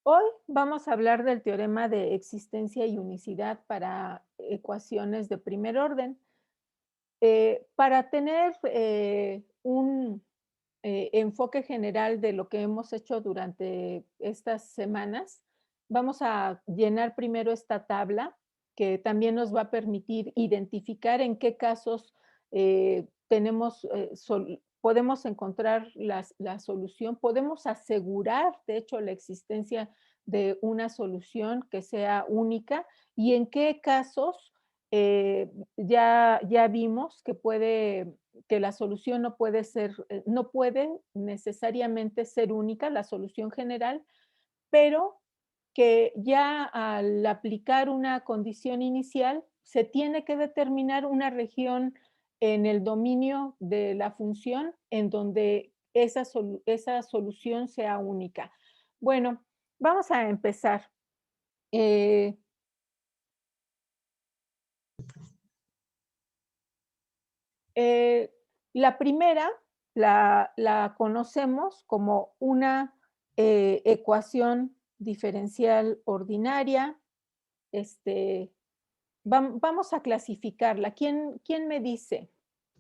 Hoy vamos a hablar del teorema de existencia y unicidad para ecuaciones de primer orden. Para tener un enfoque general de lo que hemos hecho durante estas semanas, vamos a llenar primero esta tabla que también nos va a permitir identificar en qué casos podemos encontrar la solución, podemos asegurar, de hecho, la existencia de una solución que sea única y en qué casos ya vimos que la solución no puede ser, no puede necesariamente ser única, la solución general, pero que ya al aplicar una condición inicial, se tiene que determinar una región en el dominio de la función en donde esa solución sea única. Bueno, vamos a empezar. Eh, Eh, la primera la conocemos como una ecuación diferencial ordinaria. Este, vamos a clasificarla. ¿Quién me dice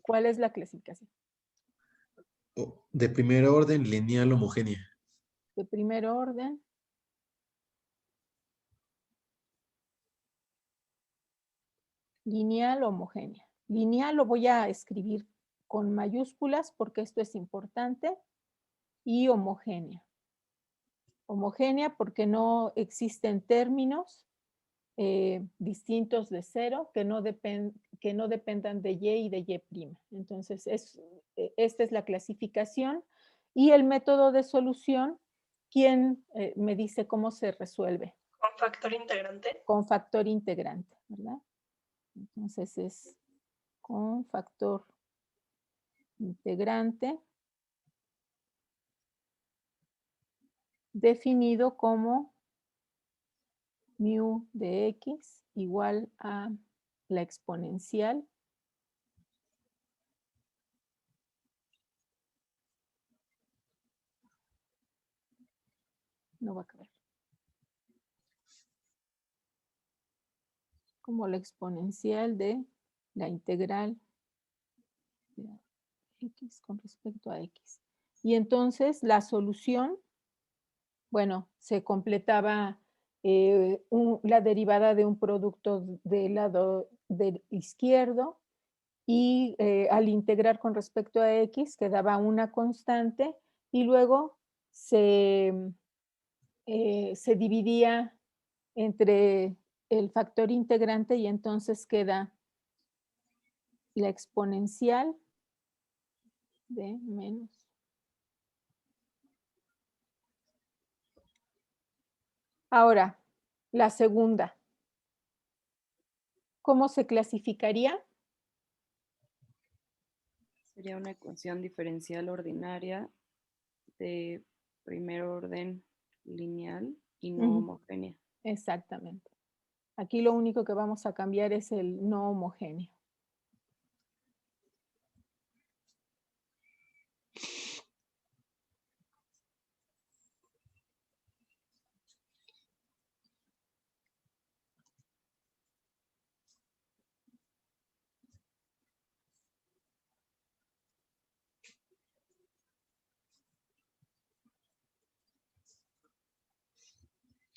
cuál es la clasificación? De primer orden, lineal homogénea. De primer orden, lineal homogénea. Lineal lo voy a escribir con mayúsculas porque esto es importante. Y homogénea. Homogénea porque no existen términos distintos de cero que no dependan de y y de y'. Entonces, esta es la clasificación y el método de solución. ¿Quién me dice cómo se resuelve? ¿Con factor integrante? Con factor integrante, ¿verdad? Entonces es con factor integrante definido como mu de x igual a la exponencial no va a caber. Como la exponencial de la integral de x con respecto a x. Y entonces la solución, bueno, se completaba la derivada de un producto del lado del izquierdo y al integrar con respecto a x quedaba una constante y luego se dividía entre el factor integrante y entonces queda la exponencial de menos. Ahora, la segunda. ¿Cómo se clasificaría? Sería una ecuación diferencial ordinaria de primer orden lineal y no homogénea. Exactamente. Aquí lo único que vamos a cambiar es el no homogéneo.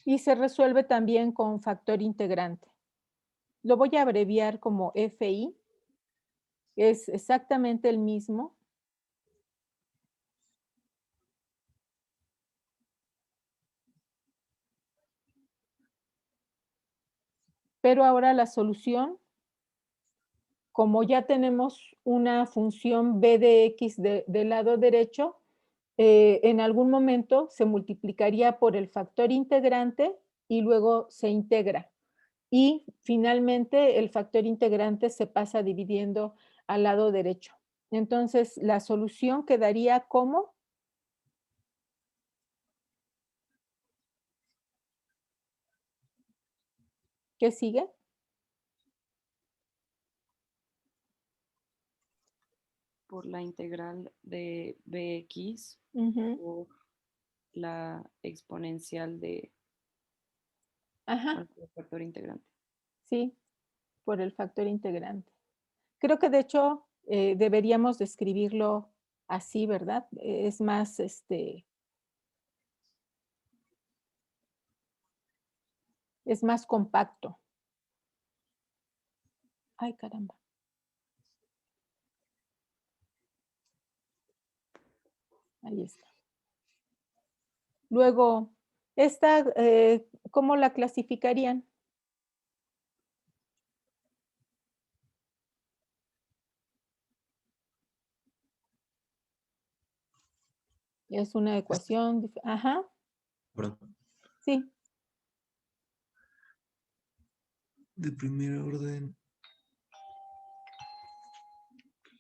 Y se resuelve también con factor integrante. Lo voy a abreviar como FI. Es exactamente el mismo. Pero ahora la solución, como ya tenemos una función b de x del lado derecho, en algún momento se multiplicaría por el factor integrante y luego se integra. Y finalmente el factor integrante se pasa dividiendo al lado derecho. Entonces, la solución quedaría como ¿qué sigue? Por la integral de bx Ujú. por la exponencial de Ajá, nuestro factor integrante. sí, por el factor integrante. Creo que de hecho deberíamos describirlo así, ¿verdad? Es más, es más compacto. Ay, caramba. Ahí está. Luego, esta, ¿cómo la clasificarían? Es una ecuación, ajá, Perdón. sí. De primer orden.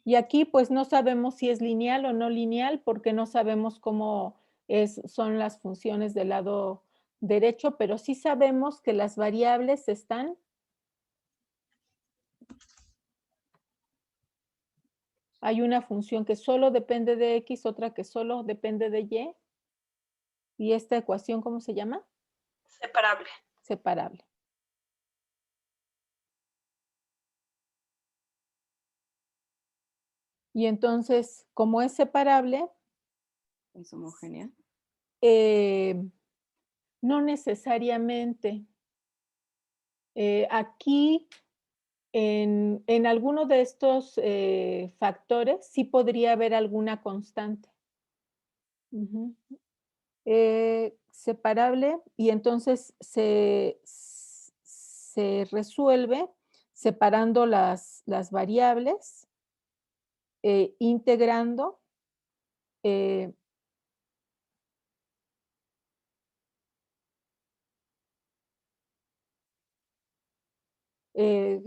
Y aquí pues no sabemos si es lineal o no lineal porque no sabemos cómo son las funciones del lado derecho, pero sí sabemos que las variables están. Hay una función que solo depende de X, otra que solo depende de Y. ¿Y esta ecuación cómo se llama? Separable. Separable. Y entonces, como es separable, Es homogénea. no necesariamente. Aquí, en alguno de estos factores, sí podría haber alguna constante. Ujú. Separable y entonces se resuelve separando las variables, integrando, eh, eh,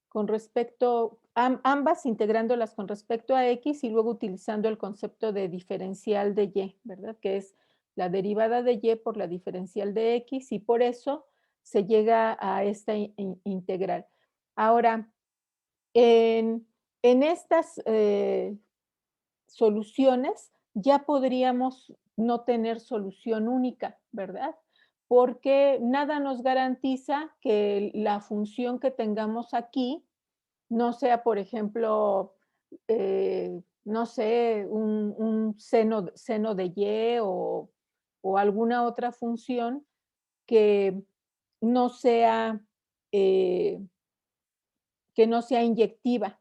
con respecto, ambas integrándolas con respecto a X y luego utilizando el concepto de diferencial de Y, ¿verdad? Que es la derivada de Y por la diferencial de X y por eso se llega a esta integral. Ahora, en estas soluciones ya podríamos no tener solución única, ¿verdad? Porque nada nos garantiza que la función que tengamos aquí no sea, por ejemplo, no sé, un seno de Y o alguna otra función que no sea, eh, que no sea inyectiva.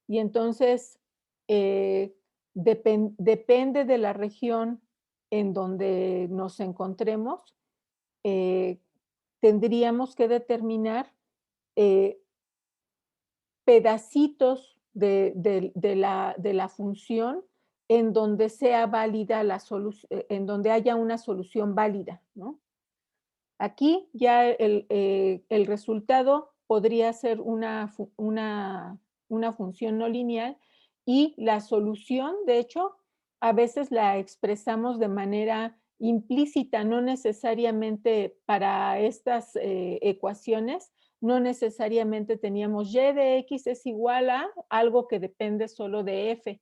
Y entonces, depende de la región en donde nos encontremos, eh, tendríamos que determinar eh, pedacitos de la función en donde sea válida la solución, en donde haya una solución válida, ¿no? Aquí ya el resultado podría ser una función no lineal y la solución, de hecho, a veces la expresamos de manera implícita, no necesariamente para estas ecuaciones, no necesariamente teníamos y de x es igual a algo que depende solo de f.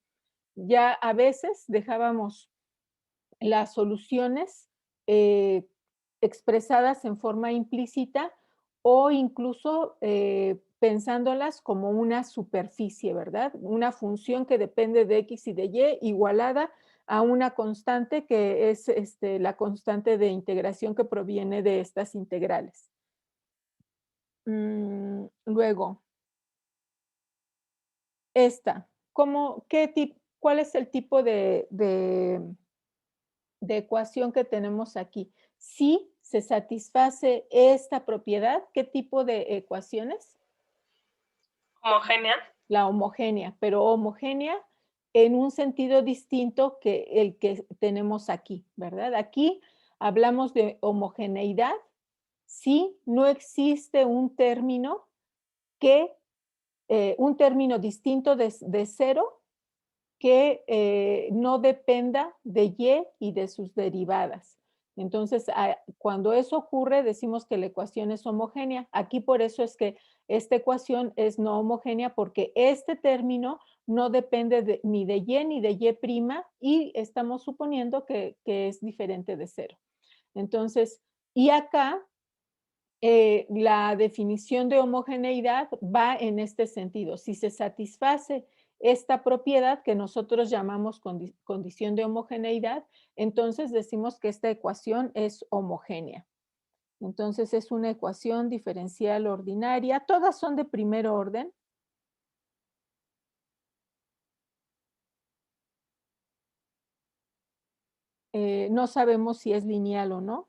Ya a veces dejábamos las soluciones expresadas en forma implícita o incluso pensándolas como una superficie, ¿verdad? Una función que depende de X y de Y igualada a una constante que es la constante de integración que proviene de estas integrales. Luego, esta, ¿cuál es el tipo de ecuación que tenemos aquí? Si se satisface esta propiedad, ¿qué tipo de ecuaciones? Homogénea. La homogénea, pero homogénea en un sentido distinto que el que tenemos aquí, ¿verdad? Aquí hablamos de homogeneidad si no existe un término un término distinto de cero que no dependa de Y y de sus derivadas. Entonces, cuando eso ocurre, decimos que la ecuación es homogénea. Aquí por eso es que esta ecuación es no homogénea, porque este término no depende ni de y ni de y' y estamos suponiendo que es diferente de 0. Entonces, y acá la definición de homogeneidad va en este sentido. Si se satisface esta propiedad que nosotros llamamos condición de homogeneidad, entonces decimos que esta ecuación es homogénea. Entonces es una ecuación diferencial ordinaria. Todas son de primer orden. No sabemos si es lineal o no.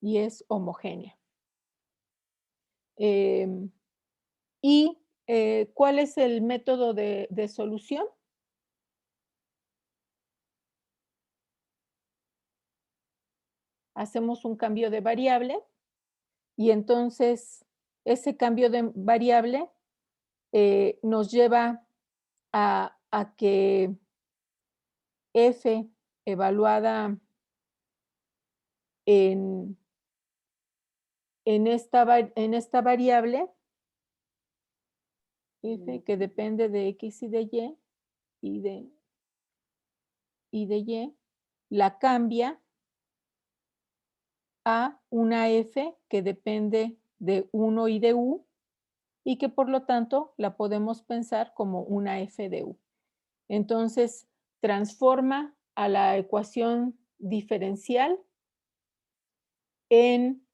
Y es homogénea. ¿Y cuál es el método de solución? Hacemos un cambio de variable y entonces ese cambio de variable nos lleva a que f evaluada en esta variable, f que depende de x y de y, la cambia a una f que depende de 1 y de u, y que por lo tanto la podemos pensar como una f de u. Entonces, transforma a la ecuación diferencial en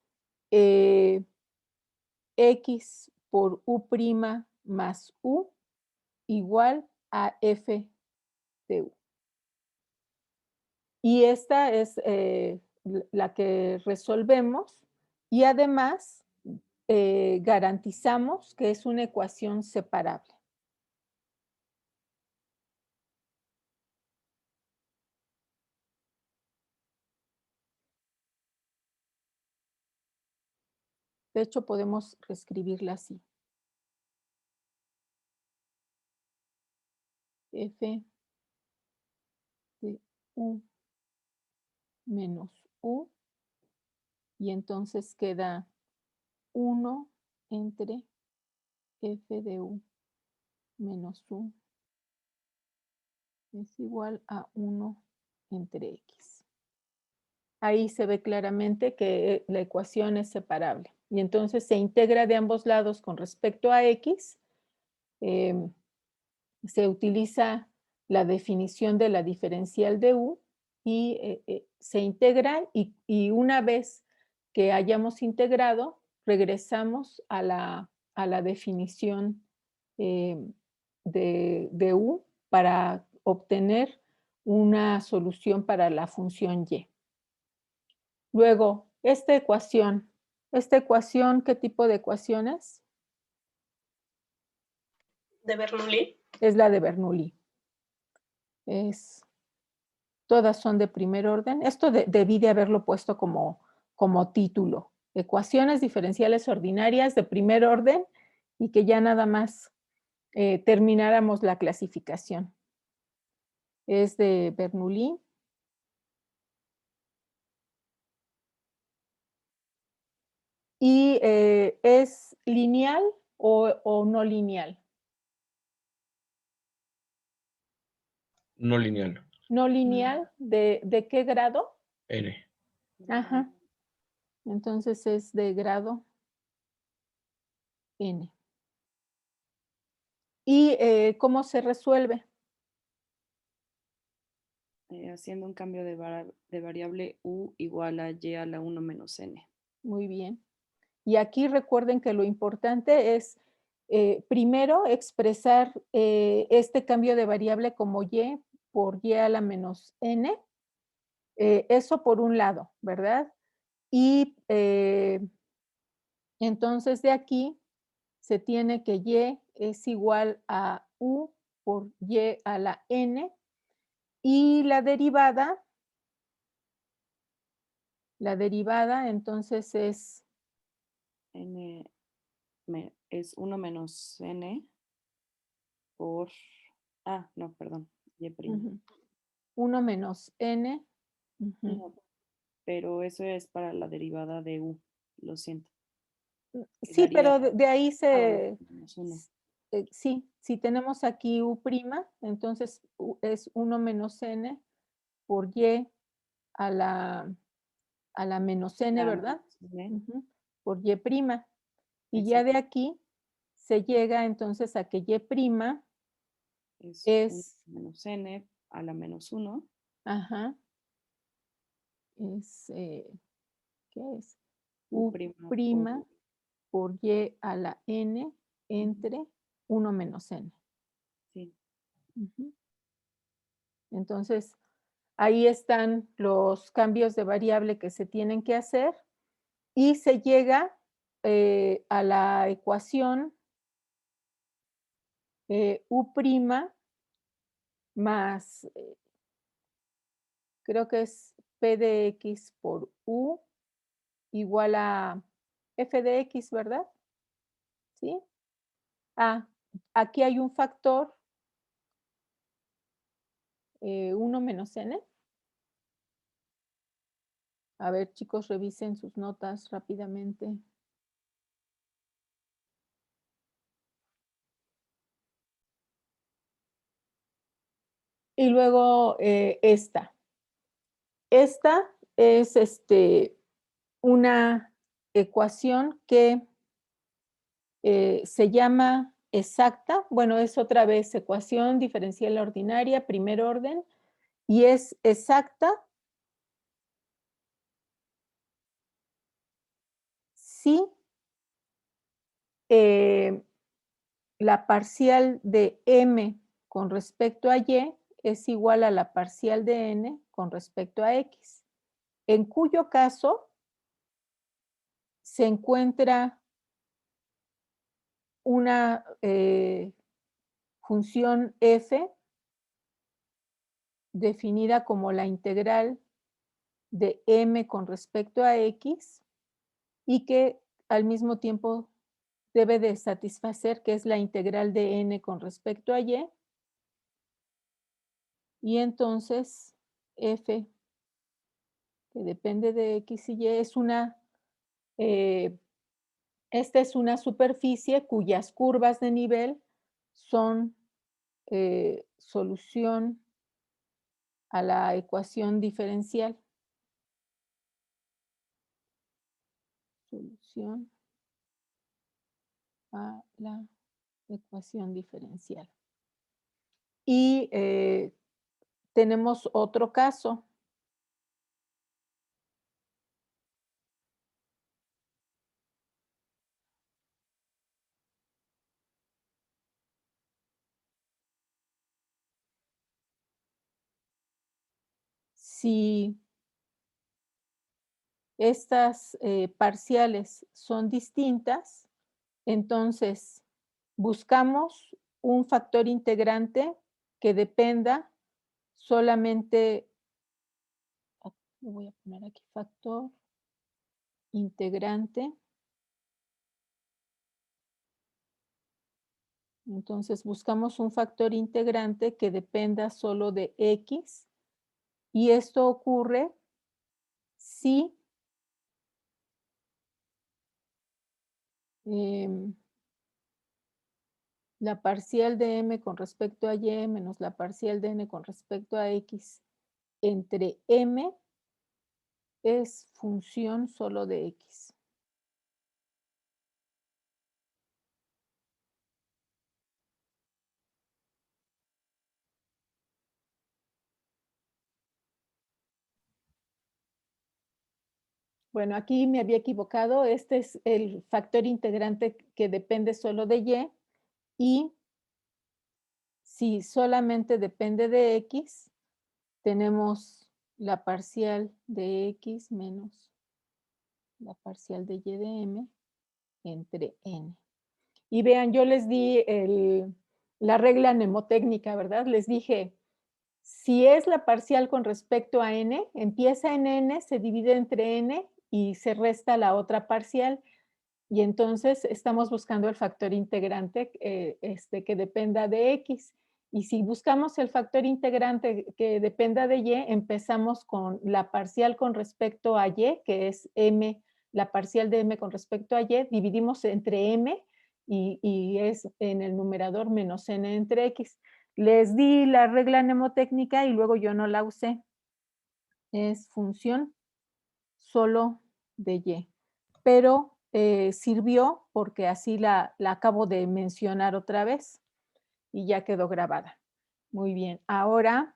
x por u' más u igual a f de u. Y esta es la que resolvemos y además garantizamos que es una ecuación separable. De hecho, podemos reescribirla así. F de u menos u, y entonces queda 1 entre f de u menos u es igual a 1 entre x. Ahí se ve claramente que la ecuación es separable. Y entonces se integra de ambos lados con respecto a x. Se utiliza la definición de la diferencial de u y se integra y una vez que hayamos integrado, regresamos a la definición de u para obtener una solución para la función y. Luego, esta ecuación, ¿qué tipo de ecuación es? ¿De Bernoulli? Es la de Bernoulli. Todas son de primer orden. Esto debí de haberlo puesto como título. Ecuaciones diferenciales ordinarias de primer orden y que ya nada más termináramos la clasificación. Es de Bernoulli. ¿Y es lineal o no lineal? No lineal. No lineal, ¿de qué grado? N. Ajá. Entonces es de grado n. ¿Y cómo se resuelve? Haciendo un cambio de variable u igual a y a la 1 menos n. Muy bien. Y aquí recuerden que lo importante es primero expresar este cambio de variable como y por y a la menos n. Eso por un lado, ¿verdad? Y entonces de aquí se tiene que y es igual a u por y a la n. Y la derivada entonces es N es 1 menos n por Ah, no, perdón. Y prima. Ujú. 1 menos n. Ujú. No, pero eso es para la derivada de u. Lo siento. Que Sí, daría pero de ahí menos uno. sí, si tenemos aquí u', entonces es 1 menos n por y a la menos n, La ¿verdad? menos n Ujú, por y'. Y ya Exacto. de aquí se llega entonces a que y' es 1 es, menos n a la menos 1. ajá, es, ¿qué es? U' U' por por y a la n entre 1 menos n. sí. Ujú. Entonces, ahí están los cambios de variable que se tienen que hacer y se llega a la ecuación u' más, creo que es p de x por u igual a f de x, ¿verdad? ¿Sí? Ah, aquí hay un factor, 1 menos n. A ver, chicos, revisen sus notas rápidamente. Y luego esta. Esta es una ecuación que se llama exacta. Bueno, es otra vez ecuación diferencial ordinaria, primer orden, y es exacta si la parcial de m con respecto a y es igual a la parcial de n con respecto a x, en cuyo caso se encuentra una función f definida como la integral de m con respecto a x y que al mismo tiempo debe de satisfacer que es la integral de n con respecto a y. Y entonces f, que depende de x y y, es esta es una superficie cuyas curvas de nivel son solución a la ecuación diferencial. Solución a la ecuación diferencial. Y tenemos otro caso. Si estas parciales son distintas, entonces buscamos un factor integrante que dependa solamente, lo voy a poner aquí, factor integrante. Entonces buscamos un factor integrante que dependa solo de x y esto ocurre si la parcial de m con respecto a y menos la parcial de n con respecto a x entre m es función solo de x. Bueno, aquí me había equivocado. Este es el factor integrante que depende solo de y si solamente depende de x, tenemos la parcial de x menos la parcial de y de m entre n. Y vean, yo les di la regla mnemotécnica, ¿verdad? Les dije, si es la parcial con respecto a n, empieza en n, se divide entre n y se resta la otra parcial. Y entonces estamos buscando el factor integrante que dependa de x. Y si buscamos el factor integrante que dependa de y, empezamos con la parcial con respecto a y, que es m, la parcial de m con respecto a y, dividimos entre m y es en el numerador menos n entre x. Les di la regla mnemotécnica y luego yo no la usé. Es función solo de y. Pero sirvió porque así la acabo de mencionar otra vez y ya quedó grabada. Muy bien, ahora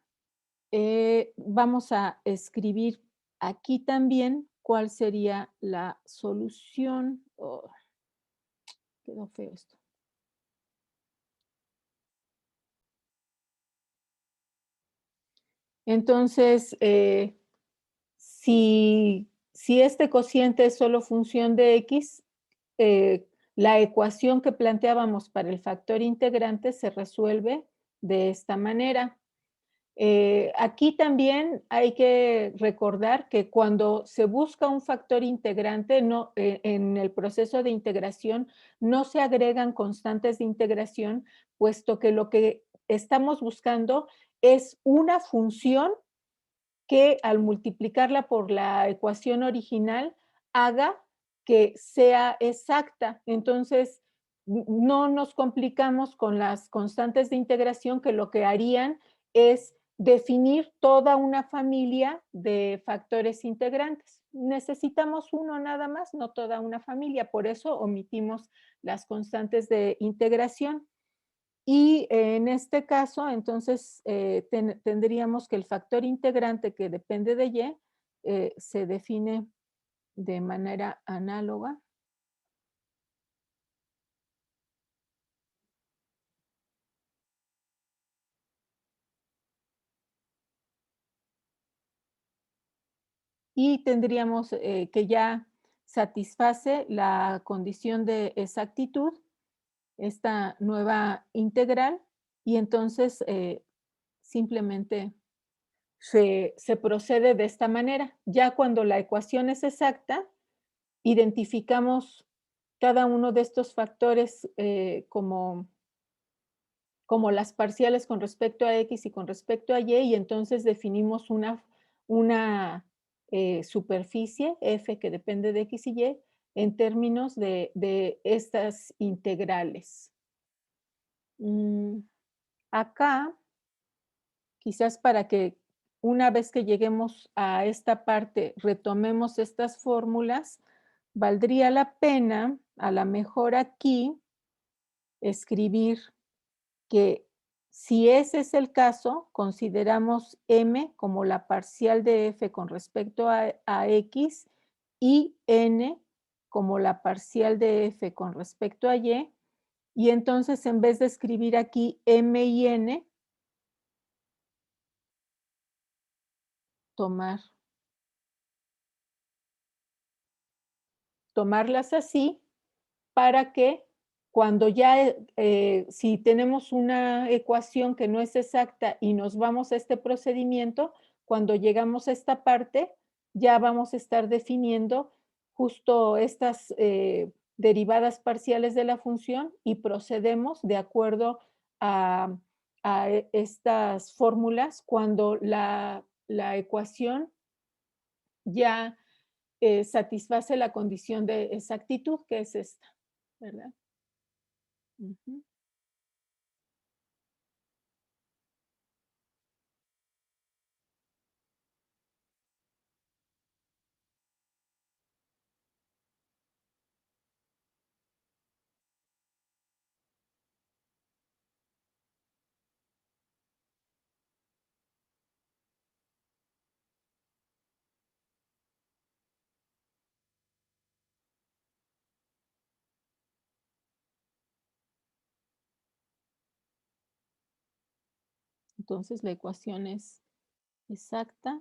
vamos a escribir aquí también cuál sería la solución. Oh, quedó feo esto. Entonces, si este cociente es solo función de x, la ecuación que planteábamos para el factor integrante se resuelve de esta manera. Aquí también hay que recordar que cuando se busca un factor integrante, en el proceso de integración no se agregan constantes de integración, puesto que lo que estamos buscando es una función que al multiplicarla por la ecuación original haga que sea exacta. Entonces, no nos complicamos con las constantes de integración que lo que harían es definir toda una familia de factores integrantes. Necesitamos uno nada más, no toda una familia. Por eso omitimos las constantes de integración. Y en este caso, entonces, tendríamos que el factor integrante que depende de y se define de manera análoga. Y tendríamos que ya satisface la condición de exactitud, esta nueva integral, y entonces simplemente se procede de esta manera. Ya cuando la ecuación es exacta, identificamos cada uno de estos factores como las parciales con respecto a x y con respecto a y entonces definimos una superficie f que depende de x y y en términos de estas integrales. Acá, quizás para que una vez que lleguemos a esta parte retomemos estas fórmulas, valdría la pena, a lo mejor aquí, escribir que si ese es el caso, consideramos m como la parcial de f con respecto a x y n como la parcial de f con respecto a y, y entonces en vez de escribir aquí m y n, tomarlas así para que cuando ya, si tenemos una ecuación que no es exacta y nos vamos a este procedimiento, cuando llegamos a esta parte, ya vamos a estar definiendo justo estas derivadas parciales de la función y procedemos de acuerdo a, estas fórmulas cuando la ecuación ya satisface la condición de exactitud, que es esta, ¿verdad? Ujú. Entonces la ecuación es exacta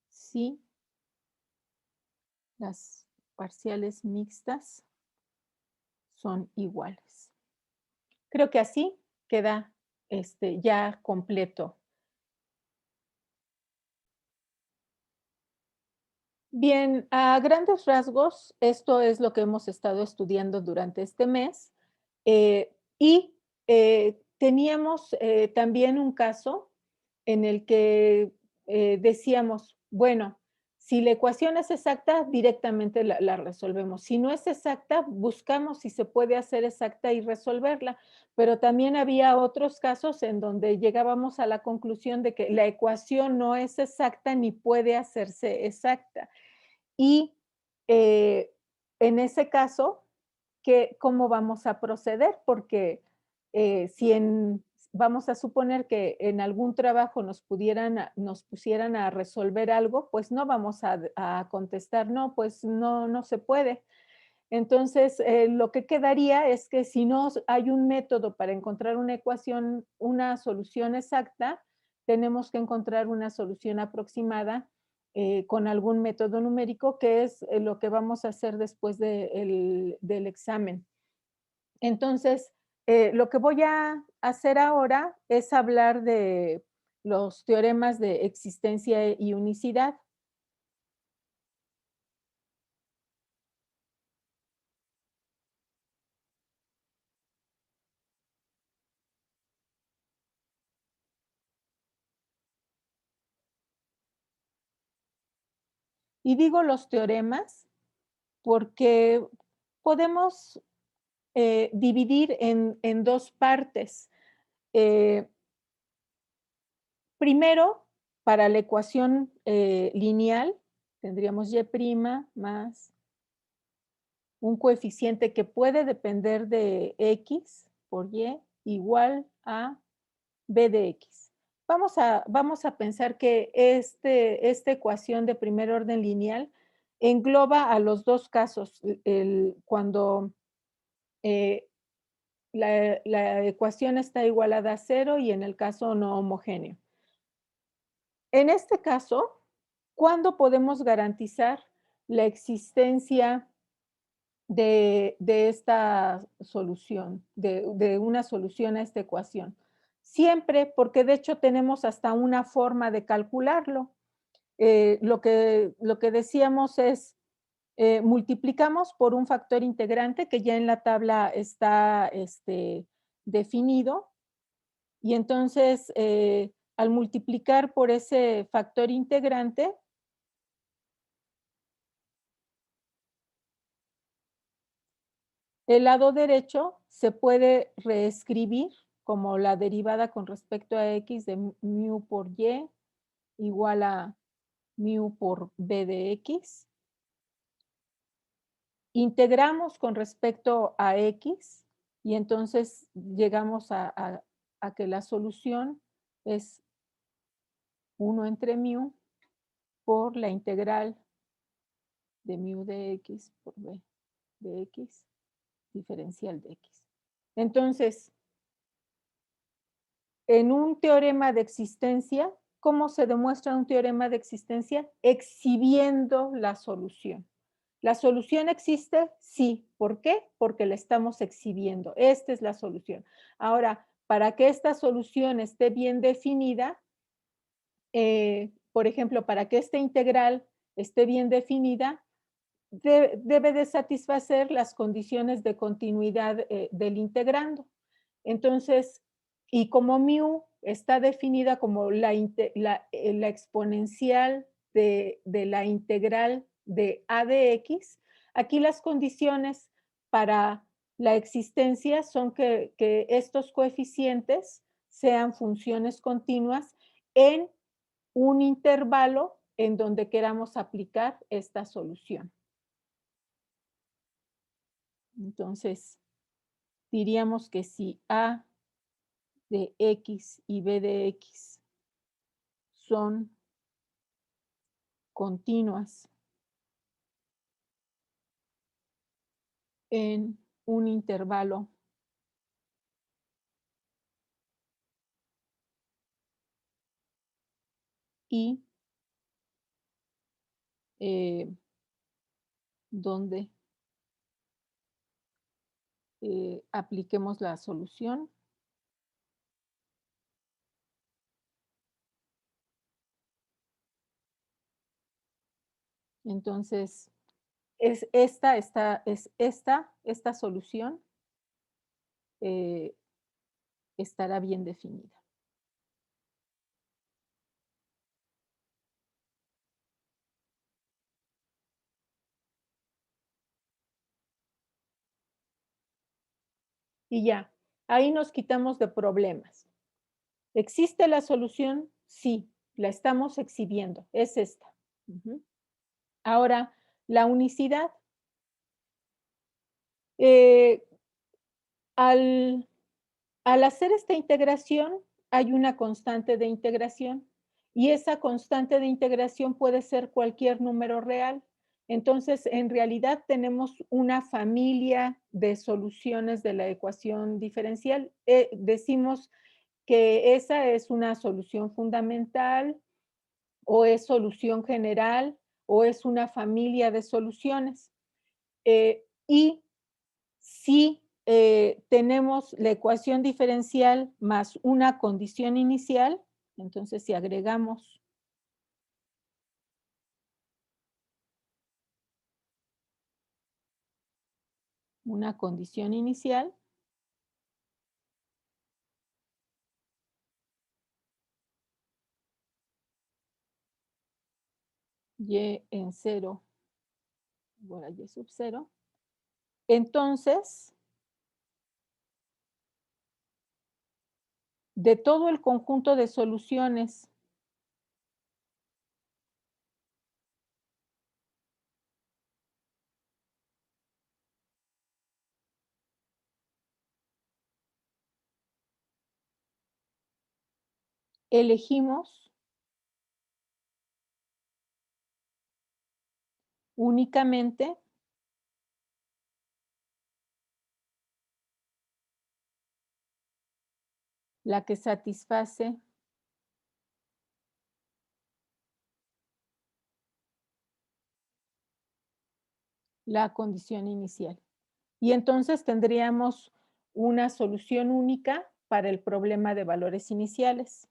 si las parciales mixtas son iguales. Creo que así queda ya completo. Bien, a grandes rasgos, esto es lo que hemos estado estudiando durante este mes. Y teníamos también un caso en el que decíamos, bueno, si la ecuación es exacta, directamente la resolvemos. Si no es exacta, buscamos si se puede hacer exacta y resolverla. Pero también había otros casos en donde llegábamos a la conclusión de que la ecuación no es exacta ni puede hacerse exacta. Y en ese caso, ¿cómo vamos a proceder? Porque si vamos a suponer que en algún trabajo nos pusieran a resolver algo, pues no vamos a contestar, no, pues no se puede. Entonces, lo que quedaría es que si no hay un método para encontrar una ecuación, una solución exacta, tenemos que encontrar una solución aproximada con algún método numérico, que es lo que vamos a hacer después del examen. Entonces, lo que voy a hacer ahora es hablar de los teoremas de existencia y unicidad. Y digo los teoremas porque podemos dividir en dos partes. Primero, para la ecuación lineal, tendríamos y' más un coeficiente que puede depender de x por y igual a b de x. Vamos a pensar que esta ecuación de primer orden lineal engloba a los dos casos, cuando la ecuación está igualada a 0 y en el caso no homogéneo. En este caso, ¿cuándo podemos garantizar la existencia de esta solución, de una solución a esta ecuación? Siempre, porque de hecho tenemos hasta una forma de calcularlo. Lo que decíamos es, multiplicamos por un factor integrante que ya en la tabla está definido, y entonces al multiplicar por ese factor integrante, el lado derecho se puede reescribir como la derivada con respecto a x de mu por y igual a mu por b de x. Integramos con respecto a x y entonces llegamos a que la solución es 1 entre mu por la integral de mu de x por b de x diferencial de x. Entonces, en un teorema de existencia, ¿cómo se demuestra un teorema de existencia? Exhibiendo la solución. ¿La solución existe? Sí. ¿Por qué? Porque la estamos exhibiendo. Esta es la solución. Ahora, para que esta solución esté bien definida, por ejemplo, para que esta integral esté bien definida, debe de satisfacer las condiciones de continuidad del integrando. Entonces, y como mu está definida como la exponencial de la integral de a de x, aquí las condiciones para la existencia son que estos coeficientes sean funciones continuas en un intervalo en donde queramos aplicar esta solución. Entonces, diríamos que si a de x y b de x son continuas en un intervalo y donde apliquemos la solución. Entonces, es esta solución eh, estará bien definida. Y ya, ahí nos quitamos de problemas. ¿Existe la solución? Sí, la estamos exhibiendo, es esta. Ujú. Ahora, la unicidad. Eh, al, al hacer esta integración, hay una constante de integración y esa constante de integración puede ser cualquier número real. Entonces, en realidad tenemos una familia de soluciones de la ecuación diferencial. Decimos que esa es una solución fundamental o es solución general o es una familia de soluciones. Y si tenemos la ecuación diferencial más una condición inicial, entonces si agregamos una condición inicial, y en 0, igual a y sub 0, entonces, de todo el conjunto de soluciones elegimos únicamente la que satisface la condición inicial. Y entonces tendríamos una solución única para el problema de valores iniciales.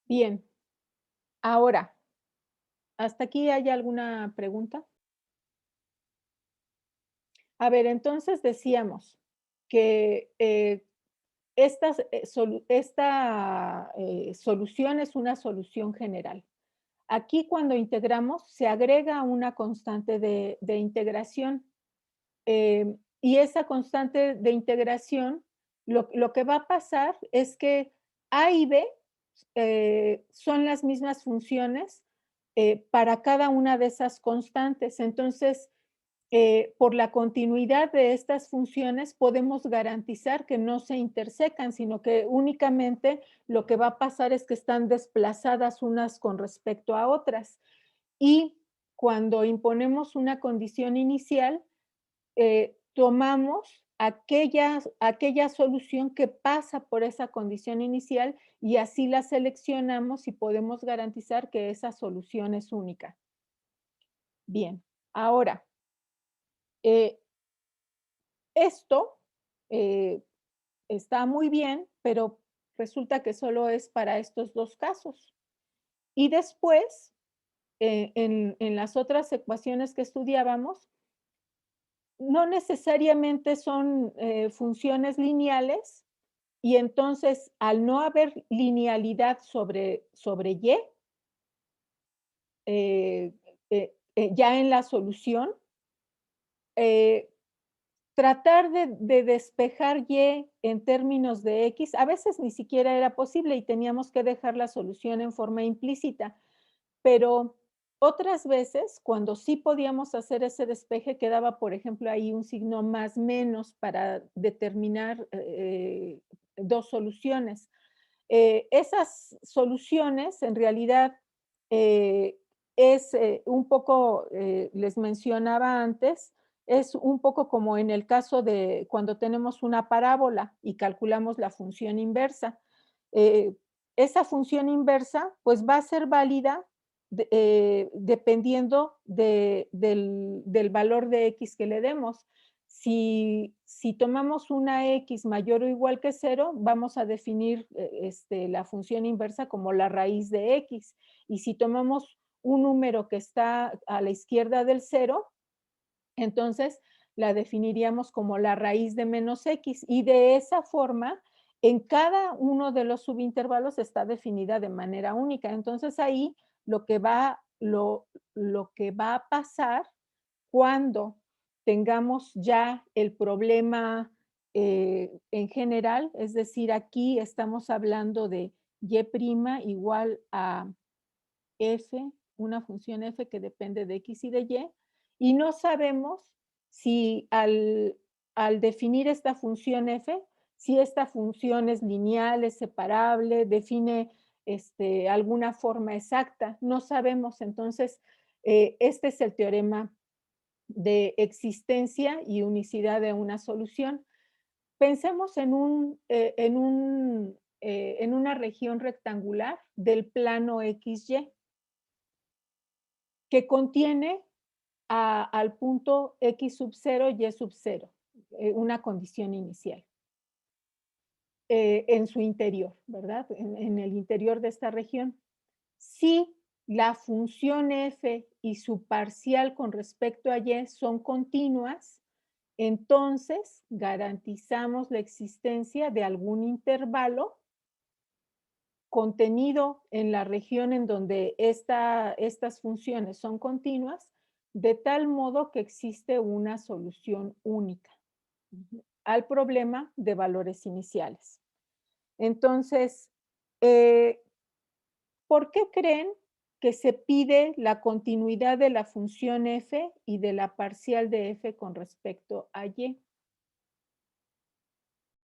Bien, ahora, ¿hasta aquí hay alguna pregunta? A ver, entonces decíamos que esta solución es una solución general. Aquí cuando integramos se agrega una constante de integración y esa constante de integración lo que va a pasar es que A y B son las mismas funciones para cada una de esas constantes. Entonces, por la continuidad de estas funciones podemos garantizar que no se intersecan, sino que únicamente lo que va a pasar es que están desplazadas unas con respecto a otras. Y cuando imponemos una condición inicial, tomamos aquella solución que pasa por esa condición inicial y así la seleccionamos y podemos garantizar que esa solución es única. Bien, ahora, eh, esto está muy bien, pero resulta que solo es para estos dos casos. Y después, en las otras ecuaciones que estudiábamos, no necesariamente son funciones lineales y entonces al no haber linealidad sobre Y, eh, ya en la solución, eh, tratar de despejar Y en términos de X, a veces ni siquiera era posible y teníamos que dejar la solución en forma implícita, pero otras veces, cuando sí podíamos hacer ese despeje, quedaba, por ejemplo, ahí un signo más menos para determinar dos soluciones. Esas soluciones, en realidad, eh, es un poco, les mencionaba antes, es un poco como en el caso de cuando tenemos una parábola y calculamos la función inversa. Eh, esa función inversa pues va a ser válida dependiendo del valor de x que le demos. Si tomamos una x mayor o igual que 0, vamos a definir la función inversa como la raíz de x. Y si tomamos un número que está a la izquierda del 0, entonces la definiríamos como la raíz de menos x. Y de esa forma, en cada uno de los subintervalos está definida de manera única. Entonces ahí lo que va a pasar cuando tengamos ya el problema en general, es decir, aquí estamos hablando de y' igual a f, una función f que depende de x y de y no sabemos si al definir esta función f, si esta función es lineal, es separable, define alguna forma exacta, no sabemos. Entonces, este es el teorema de existencia y unicidad de una solución. Pensemos en una región rectangular del plano XY que contiene al punto x sub 0, y sub 0, una condición inicial. En su interior, ¿verdad? En el interior de esta región. Si la función f y su parcial con respecto a y son continuas, entonces garantizamos la existencia de algún intervalo contenido en la región en donde estas funciones son continuas, de tal modo que existe una solución única al problema de valores iniciales. Entonces, ¿por qué creen que se pide la continuidad de la función f y de la parcial de f con respecto a y?